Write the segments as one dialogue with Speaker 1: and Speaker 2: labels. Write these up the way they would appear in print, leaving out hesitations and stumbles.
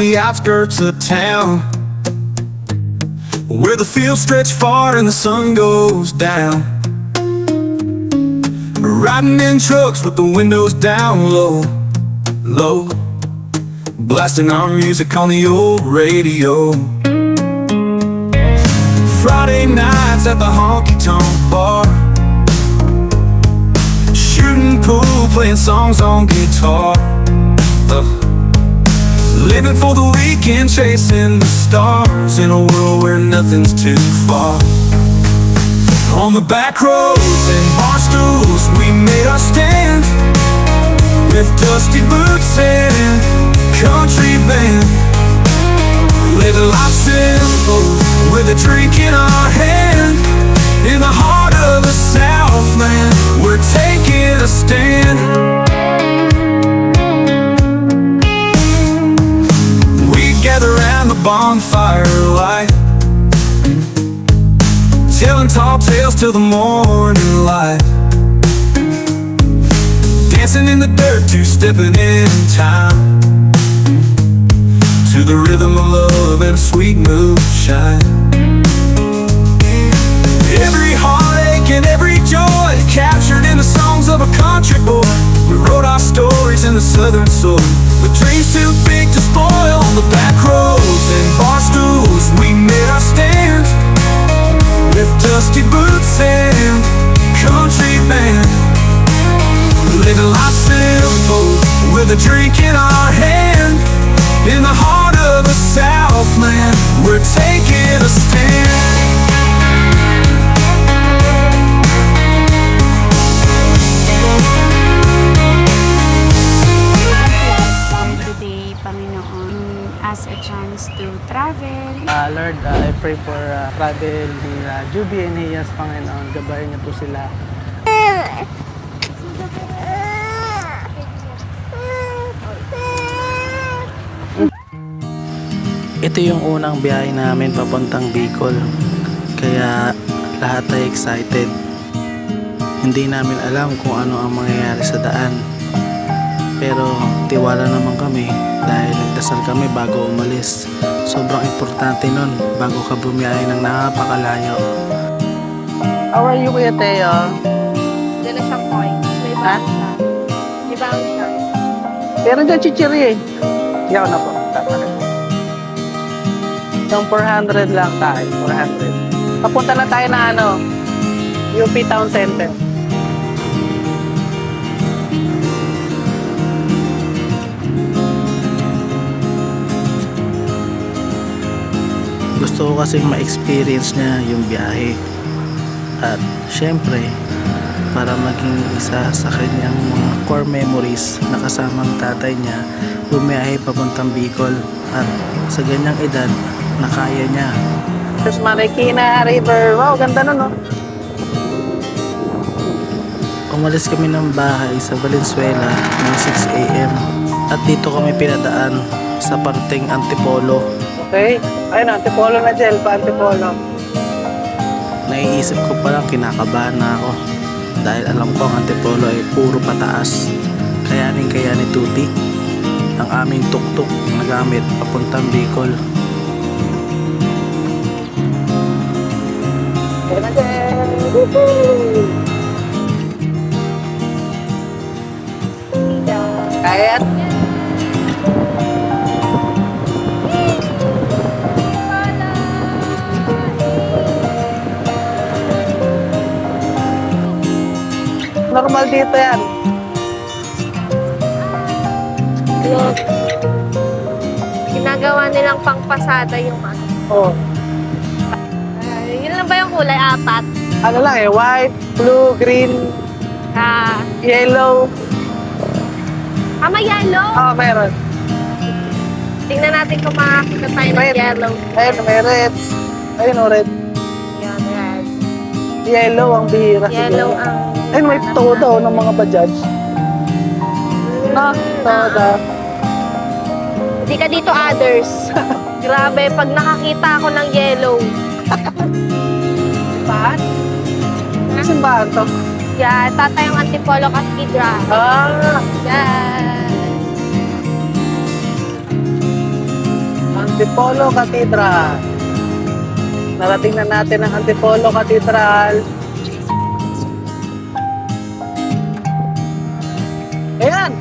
Speaker 1: the outskirts of town, where the fields stretch far and the sun goes down. Riding in trucks with the windows down low, low, blasting our music on the old radio. Friday nights at the honky-tonk bar, shooting pool, playing songs on guitar. Living for the weekend, chasing the stars, in a world where nothing's too far. On the back roads and bar stools we made our stand, with dusty boots and country band. Living life simple, with a drink in our hand, in the heart of the Southland, we're taking a stand. We gather around the bonfire light, telling tall tales till the morning light, dancing in the dirt, two-stepping in time, to the rhythm of love and a sweet moonshine. Every heartache and every joy captured in the songs of a country boy. We wrote our stories in the southern soil, with dreams too big to spoil. On the back roads and bar stools we made our stand, with dusty boots and country band. Living life simple, with a drink in our hand, in the heart of the Southland, we're taking a stand.
Speaker 2: Today, Panginoon, as a chance to travel.
Speaker 3: Lord, I pray for travel ni Juby and Hias, Panginoon. Gabayan niyo po sila. Ito yung unang biyahe namin papuntang Bicol, kaya lahat ay excited. Hindi namin alam kung ano ang mangyayari sa daan, pero tiwala naman kami dahil nagdasal kami bago umalis. Sobrang importante nun bago ka bumiyahe ng napakalayo. How are you, Kuya Teo?
Speaker 2: Dala siyang coins. May bound siya. May bound siya.
Speaker 3: Pero dyan chichiri eh. Yaw na po. Yung 400 lang tayo. 400. Papunta na tayo na UP Town Center. Gusto ko kasing ma-experience niya yung biyahe. At syempre, para maging isa sa kanyang mga core memories na kasamang tatay niya, bumiyahe papuntang Bicol. At sa ganyang edad, nakaya niya. Tapos Marikina River. Wow, ganda nun, no? Umalis kami ng bahay sa Valenzuela ng 6 AM. At dito kami pinadaan sa parting Antipolo. Okay. Ayun, Antipolo na, Jel. Pa-Antipolo. Naiisip ko palang kinakabahan na ako. Dahil alam ko ang Antipolo ay puro pataas. Kayanin ni Tuti ang aming tuk-tuk na gamit papuntang Bicol. Kaya normal dito yan.
Speaker 2: Ginagawa nilang pangpasada yung
Speaker 3: Oh.
Speaker 2: Yun lang ba yung kulay? 4?
Speaker 3: Ano lang eh, white, blue, green, yellow.
Speaker 2: May yellow?
Speaker 3: Oo, meron.
Speaker 2: Tingnan natin kung makakita tayo ng
Speaker 3: Red.
Speaker 2: yellow.
Speaker 3: Ayun, may red. Ayun, red.
Speaker 2: Yan, red.
Speaker 3: Yellow ang bihira.
Speaker 2: Yellow
Speaker 3: siguro.
Speaker 2: ang...
Speaker 3: Ayun, may todo ng mga bajaj. Todo.
Speaker 2: Hindi ka dito others. Grabe, pag nakakita ako ng yellow. Simbahan?
Speaker 3: Simbahan to?
Speaker 2: Yan, tatayong Antipolo Cathedral.
Speaker 3: Ah!
Speaker 2: Yan.
Speaker 3: Antipolo Cathedral. Narating na natin ang Antipolo Cathedral. Ayan!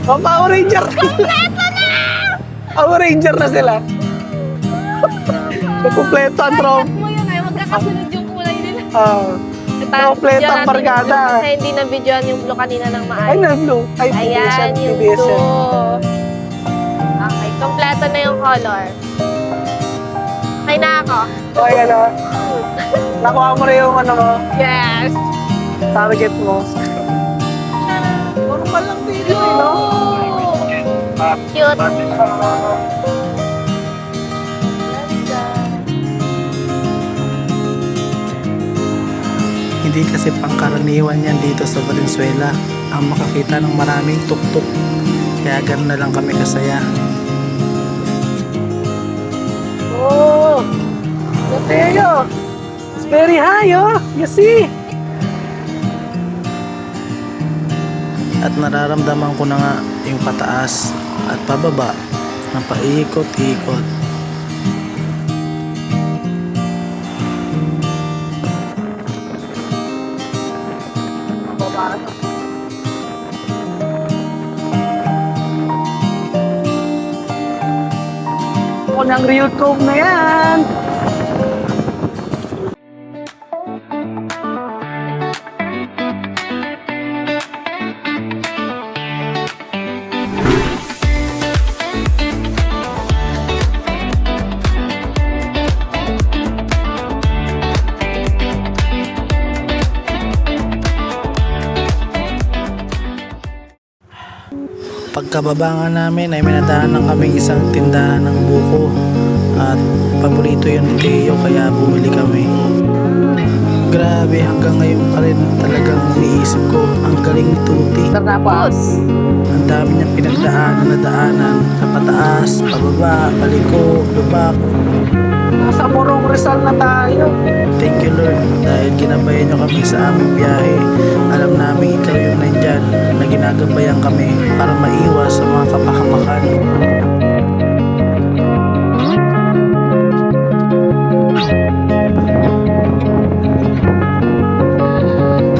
Speaker 3: Oh, Power Ranger! Power Ranger na sila. Kompleto ang
Speaker 2: Dapat mo yun ay magkakasunod yung kulay nila.
Speaker 3: kompleto ang barkada.
Speaker 2: Kasi hindi na videoan yung blue kanina ng maayos.
Speaker 3: Ay, na blue. Ay,
Speaker 2: Ayan, yung
Speaker 3: PBS yan.
Speaker 2: blue. Okay, kompleto na yung color. Okay na ako.
Speaker 3: Okay, ano? Nakuha mo na yung ano mo,
Speaker 2: Yes!
Speaker 3: target mo. Normal lang dito, eh, no?
Speaker 2: Cute.
Speaker 3: Hindi kasi pangkaraniwan yan dito sa Valenzuela ang makakita ng maraming tuktok. Kaya gano'n na lang kami kasaya. Oh! Mateo! It's very high, oh! You see? At nararamdaman ko na nga yung pataas at pababa na paikot-ikot. Ako ng Real Cove na yan! Pagkababa nga namin ay minadaanan kaming isang tindahan ng buko at paborito yun ni Teo kaya bumili kami. Grabe, hanggang ngayon pa rin talagang iniisip ko ang galing ni Tuti.
Speaker 2: Tapos,
Speaker 3: Ang dami niyang pinagdaanan na daanan sa pataas, pababa, paliko, lubak. Nasa Morong Rizal na tayo. Thank you Lord dahil ginabayan niyo kami sa aming biyahe. Alam namin ikaw yung nandyan na ginagabayan kami para maiwas sa mga kapahamakan.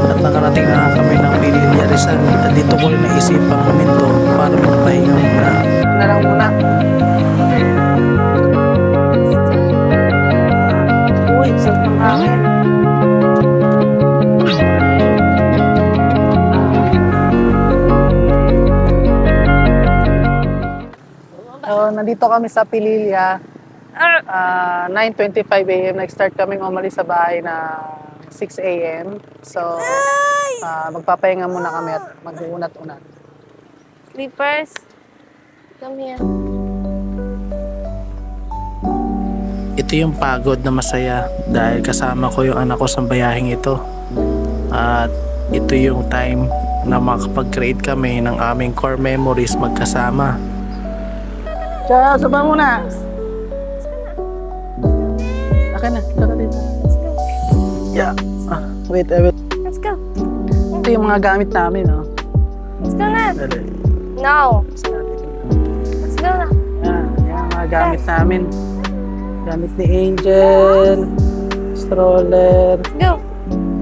Speaker 3: At nakarating na kami ng Pililya Rizal at dito ko rin naisipang huminto para magpahinga muna. Na lang muna. Uy, sarap ng hangin. Nandito kami sa Pililya. 9:25 a.m. Nag-start kaming umalis sa bahay na 6 a.m. So, magpapahinga muna kami at mag-uunat-unat.
Speaker 2: Sleepers, come here.
Speaker 3: Ito yung pagod na masaya dahil kasama ko yung anak ko sa bayaheng ito. At ito yung time na makapag-create kami ng aming core memories magkasama. Ciao, saba muna. Akin na, tara dito. Yeah. Wait.
Speaker 2: Let's go.
Speaker 3: Ito yung mga gamit namin, no?
Speaker 2: Let's go na.
Speaker 3: Dali.
Speaker 2: No. Let's go na.
Speaker 3: Yan ang mga gamit namin. Gamit ni Angel, stroller.
Speaker 2: Let's go.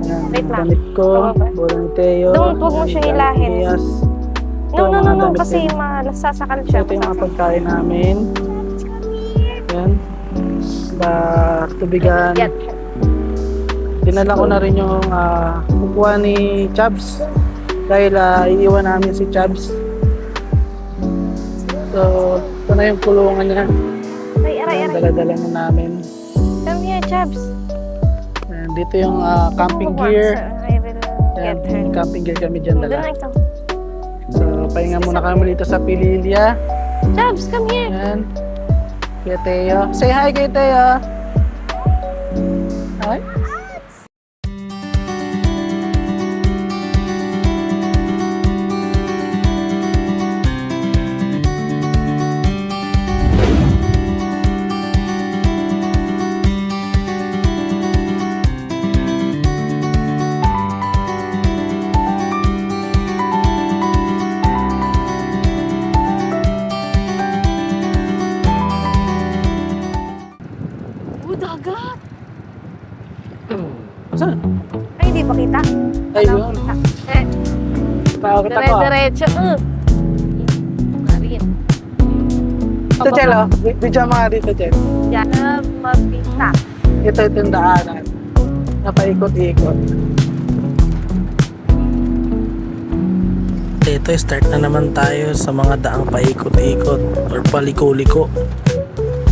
Speaker 3: Yan,
Speaker 2: Wait lang.
Speaker 3: gamit ko,
Speaker 2: Baba.
Speaker 3: bola ni Teo.
Speaker 2: Don't, huwag mo siya hilahin.
Speaker 3: Yes.
Speaker 2: No, kasi masasakal siya.
Speaker 3: Ito yung mga pagkain namin. Yan. Tubigan.
Speaker 2: Yan.
Speaker 3: Dinala ko na rin yung kukuha ni Chubbs. Dahil iiwan namin si Chubbs. So, ito na yung kulungan niya.
Speaker 2: Aray.
Speaker 3: Dala-dala na namin.
Speaker 2: Come here, Chabs.
Speaker 3: And dito yung camping gear.
Speaker 2: I will
Speaker 3: Yan,
Speaker 2: get her.
Speaker 3: yung camping gear kami dyan
Speaker 2: Doon
Speaker 3: dala.
Speaker 2: lang ito.
Speaker 3: So, pahinga muna kami dito sa Pililya.
Speaker 2: Chabs, come here.
Speaker 3: Yan. Kaya Teo. Say hi kay Teo. Hi. Pakita ko.
Speaker 2: Dire-diretso. Marin.
Speaker 3: Ito, Chel, oh. Video mo nga dito, Chel.
Speaker 2: Yan. Mapita.
Speaker 3: Ito yung daanan. Napaikot-ikot. Ito, start na naman tayo sa mga daang paikot-ikot or paliko-liko.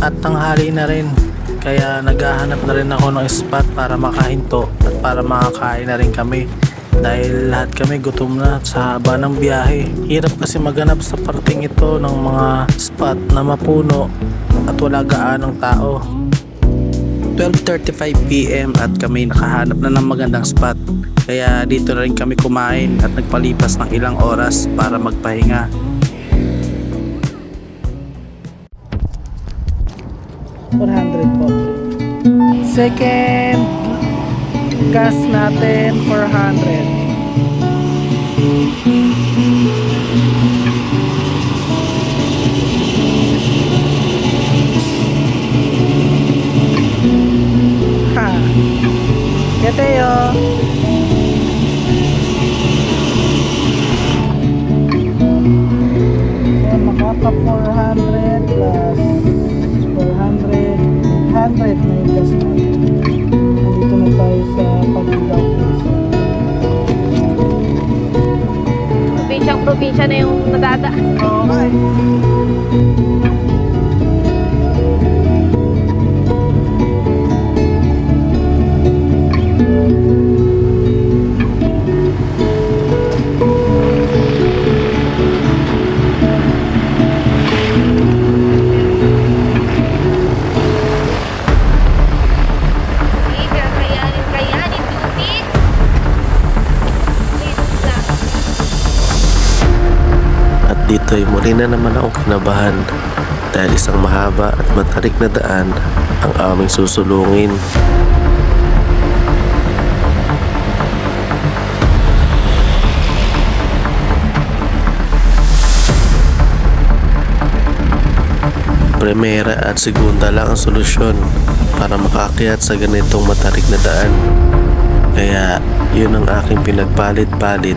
Speaker 3: At tanghali na rin. Kaya naghahanap na rin ako ng spot para makahinto at para makakain na rin kami. Dahil lahat kami gutom na sa haba ng biyahe. Hirap kasi maghanap sa parting ito ng mga spot na mapuno at wala gaanong tao. 12:35 PM at kami nakahanap na ng magandang spot. Kaya dito na rin kami kumain at nagpalipas ng ilang oras para magpahinga. $400 po. Second gas natin 400. Ha. Keteo. So makaka 400 plus 400 100 na yung gas natin. Nandito na tayo sa Pagbilaw Puso.
Speaker 2: Probinsyang-probinsya na yung nadadaan.
Speaker 3: Okay.
Speaker 2: Sige, kayanin, duty. Please lang.
Speaker 4: At dito'y muli na naman akong kinabahan dahil isang mahaba at matarik na daan ang aming susulungin. Primera at segunda lang ang solusyon para makaakyat sa ganitong matarik na daan. Kaya yun ang aking pinagpalit-palit.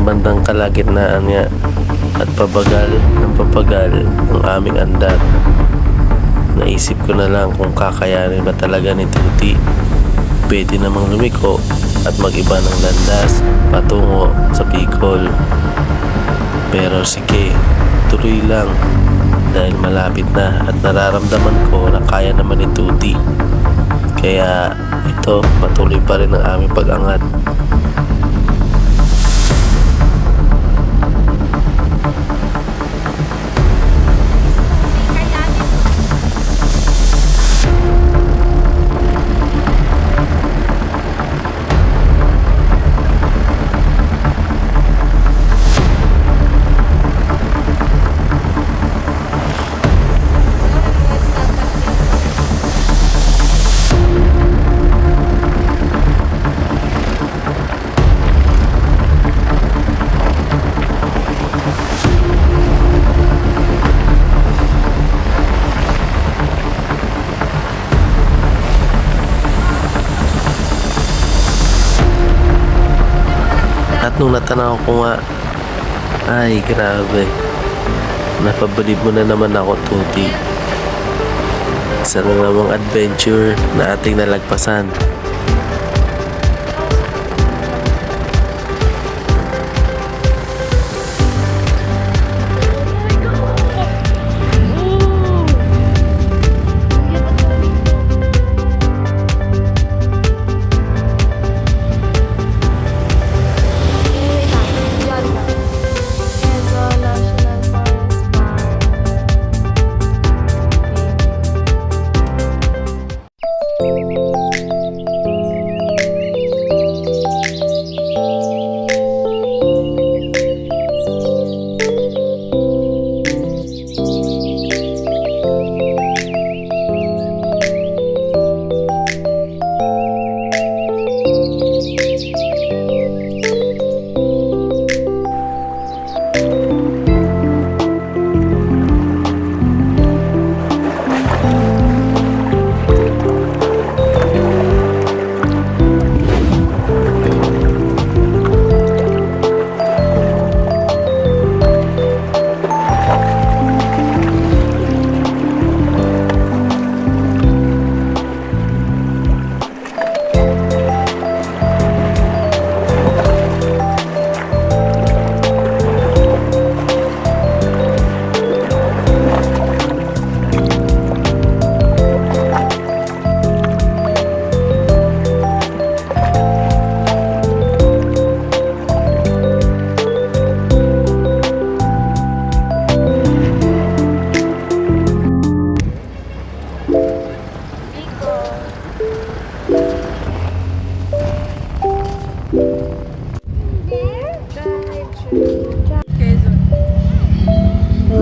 Speaker 4: Bandang kalagitnaan niya at pabagal ng pabagal ang aming andar. Naisip ko na lang kung kakayanin ba talaga ni Tuti. Pwede namang lumiko at mag-iba ng landas patungo sa Bicol. Pero sige, tuloy lang dahil malapit na at nararamdaman ko na kaya naman ni Tuti. Kaya ito, patuloy pa rin ang aming pag-angat. At nung natanaw ko nga, ay grabe, napabalib mo na naman ako, Tuti. Isa na namang adventure na ating nalagpasan.
Speaker 3: So,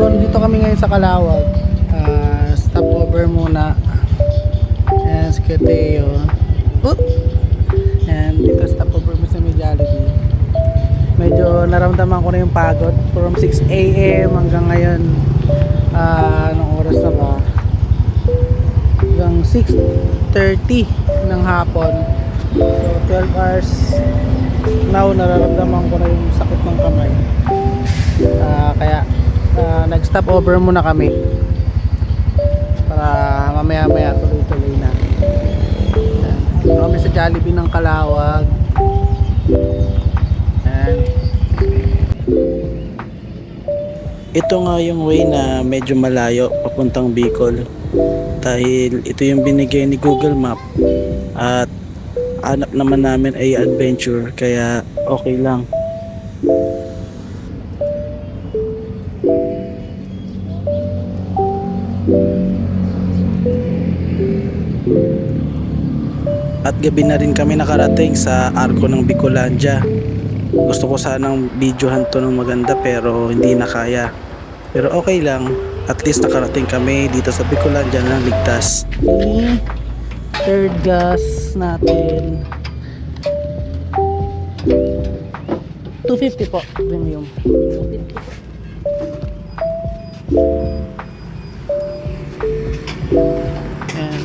Speaker 3: dito kami ngayon sa Calawag. Stopover muna. Ayan, si Kateo. And dito stopover mo sa may Jollibee. Medyo naramdaman ko na yung pagod. From 6 a.m. hanggang ngayon. Anong oras na ba? Hanggang 6:30 ng hapon. So, 12 hours. Now, nararamdaman ko na yung sakit ng kamay. Kaya nag-stop over muna kami para mamaya-maya tuloy-tuloy na. Dito kami sa Jollibee ng Calawag. Ayan. Ito nga yung way na medyo malayo papuntang Bicol dahil ito yung binigay ni Google Map at hanap naman namin ay adventure kaya okay lang. At gabi na rin kami nakarating sa Arco ng Bicolandia. Gusto ko sanang videohan to ng maganda pero hindi na kaya. Pero okay lang, at least nakarating kami dito sa Bicolandia ng ligtas. Third gas natin. 250 po, premium. And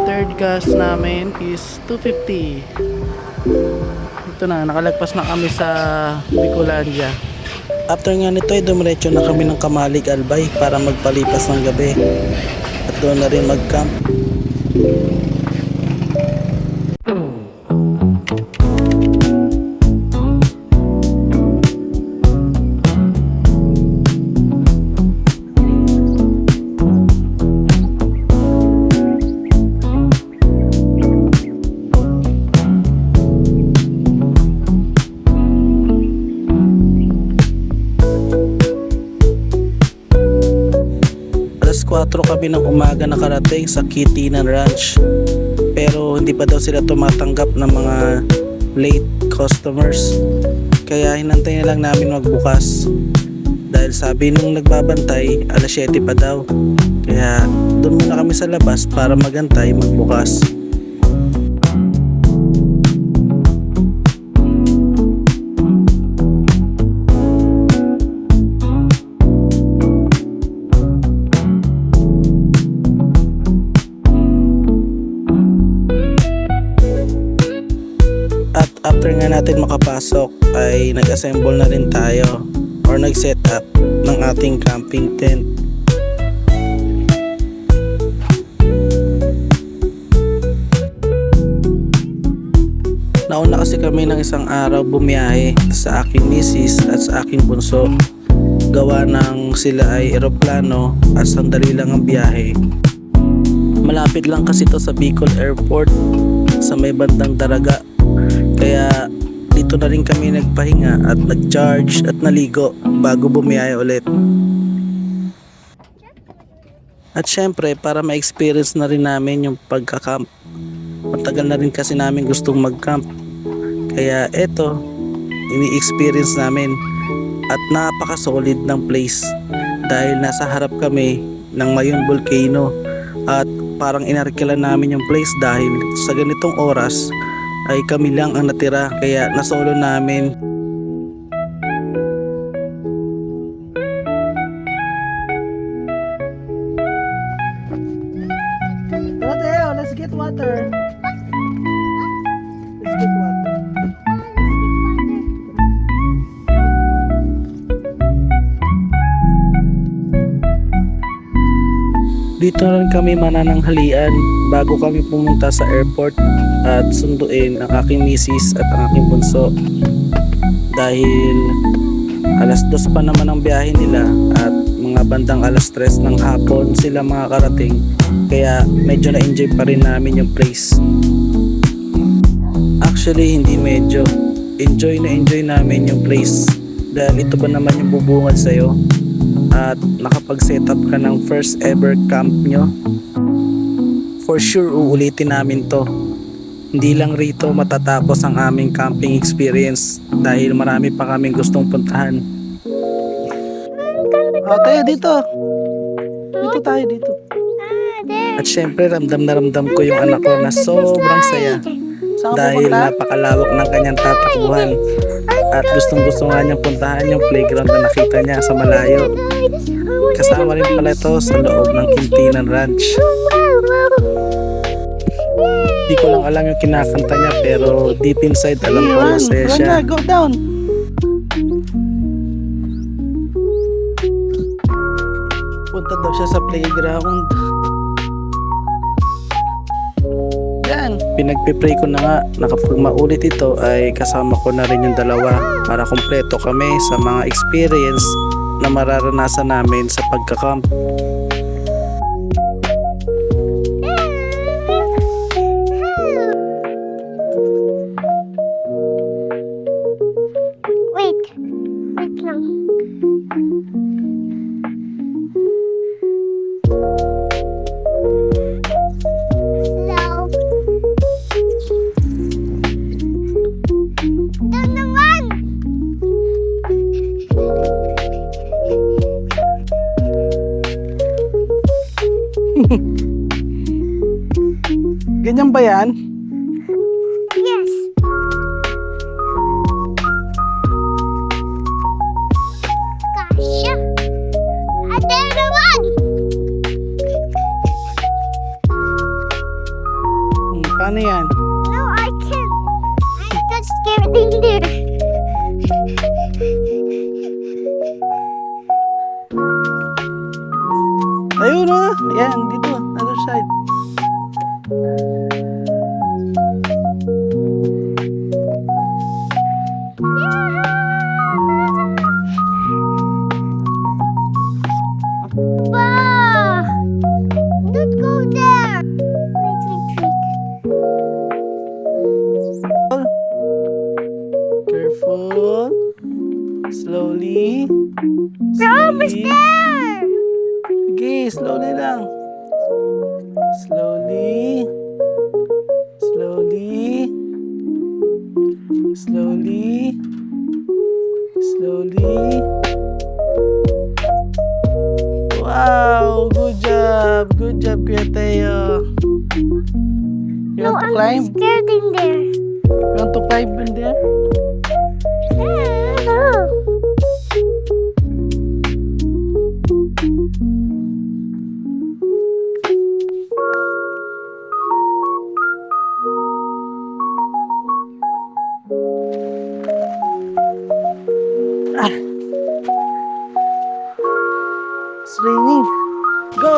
Speaker 3: third gas namin is 250. Ito na, nakalagpas na kami sa Bicolandia. After nga nito ay dumiretso na kami ng Kamalig Albay para magpalipas ng gabi. At doon na rin mag-camp. Alas 4 kami ng umaga nakarating sa Kitinan Ranch. Pero hindi pa daw sila tumatanggap ng mga late customers. Kaya hinantay na lang namin magbukas. Dahil sabi nung nagbabantay, alas 7 pa daw. Kaya doon muna kami sa labas para magantay magbukas. At after nga natin makapasok ay nag-assemble na rin tayo or nag-set up ng ating camping tent. Nauna kasi kami ng isang araw bumiyahe sa aking misis at sa aking bunso. Gawa ng sila ay eroplano at sandali lang ang biyahe. Malapit lang kasi to sa Bicol Airport sa may bandang Daraga. Kaya dito na rin kami nagpahinga at nag-charge at naligo bago bumiyahe ulit. At syempre para ma-experience na rin namin yung pagka-camp. Matagal na rin kasi namin gustong mag-camp. Kaya eto, ini-experience namin at napaka-solid ng place dahil nasa harap kami ng Mayon Volcano at parang inarkilan namin yung place dahil sa ganitong oras ay kami lang ang natira kaya nasolo namin. Teo, let's get water. Let's get water. Dito na rin kami manananghalian bago kami pumunta sa airport at sunduin ang aking misis at ang aking bunso. Dahil alas 2 pa naman ang biyahe nila at mga bandang alas 3 ng hapon sila makakarating. Kaya medyo na-enjoy pa rin namin yung place. Actually hindi medyo. Enjoy na enjoy namin yung place. Dahil ito ba naman yung bubungad sa'yo at nakapag-set up ka ng first ever camp nyo. For sure uulitin namin to. Hindi lang rito matatapos ang aming camping experience dahil marami pa kaming gustong puntahan. Tayo dito. Dito tayo dito. At syempre ramdam na ramdam ko yung anak ko na sobrang saya dahil napakalawak ng kanyang tatakbuhan at gustong gusto nga niyang puntahan yung playground na nakita niya sa malayo. Kasama rin pala ito sa loob ng Quintinan Ranch. Di ko lang alam yung kinakanta niya pero deep inside alam ko masaya siya. Go down! Punta daw siya sa playground. Yan. Pinagpipray ko na nga na kapag maulit ito ay kasama ko na rin yung dalawa para kumpleto kami sa mga experience na mararanasan namin sa pagkakamp.
Speaker 2: Wait lang. Slow. Ito naman!
Speaker 3: Ganyan ba yan?
Speaker 2: Yes. Kasya. Ate naman!
Speaker 3: Paano yan?
Speaker 2: No, I can't. I'm just scared in there.
Speaker 3: Ayun na. Yan, dito. Other side.
Speaker 2: Bah! Don't go there! Wait.
Speaker 3: Careful. Slowly.
Speaker 2: We're almost
Speaker 3: Slowly.
Speaker 2: there!
Speaker 3: Sige, slowly lang. Slowly. Slowly. Slowly. Slowly. Wow! Good job! Good job, Kuya Teo. You
Speaker 2: No,
Speaker 3: want to
Speaker 2: I'm
Speaker 3: climb?
Speaker 2: scared in there.
Speaker 3: You want to climb in there?
Speaker 2: Oh.
Speaker 3: It's raining. Go!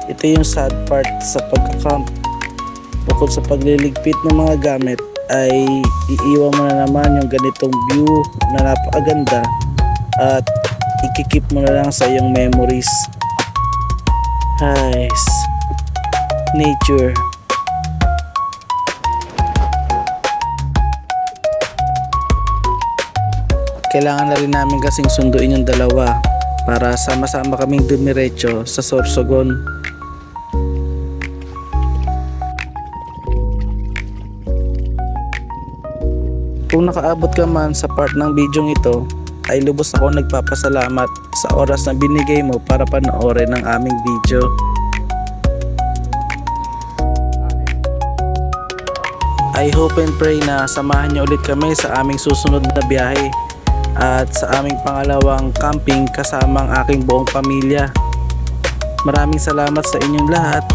Speaker 3: Ito yung sad part sa pagkakamp. Bukod sa pagliligpit ng mga gamit ay iiwan mo na naman yung ganitong view na napakaganda at ikikip mo na lang sa iyong memories. Nice. Nature. Kailangan na rin namin kasing sunduin yung dalawa para sama-sama kaming dumiretso sa Sorsogon. Kung nakaabot ka man sa part ng bidyong ito, ay lubos ako nagpapasalamat sa oras na binigay mo para panoorin ang aming video. I hope and pray na samahan niyo ulit kami sa aming susunod na biyahe at sa aming pangalawang camping kasama ang aking buong pamilya. Maraming salamat sa inyong lahat.